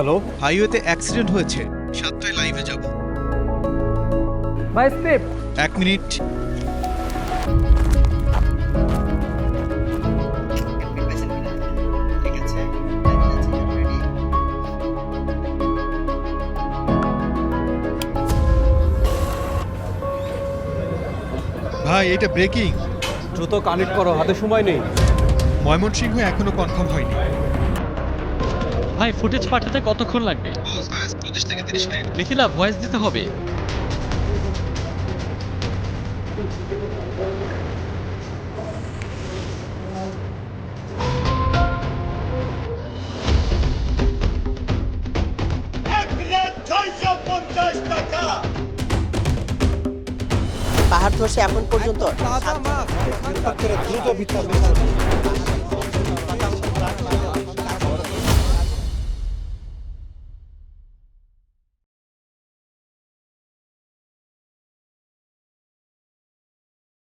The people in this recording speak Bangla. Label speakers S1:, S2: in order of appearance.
S1: হ্যালো
S2: হাইওয়েতে অ্যাক্সিডেন্ট হয়েছে, 7টায় লাইভে যাব।
S1: ভাই স্টেপ
S2: 1 মিনিট। ভাই এটা ব্রেকিং।
S1: দ্রুত কানেক্ট করো, হাতে সময় নেই।
S2: ময়মনসিংহ এখনো কনফার্ম হয়নি।
S3: ভাই ফুটেজ পাঠাতে কতক্ষণ লাগবে?
S2: 25 থেকে 30 মিনিট।
S3: লিখিলা ভয়েস দিতে হবে।
S4: পাহাড় ধসে এখন পর্যন্ত
S1: দ্রুত ভিতরে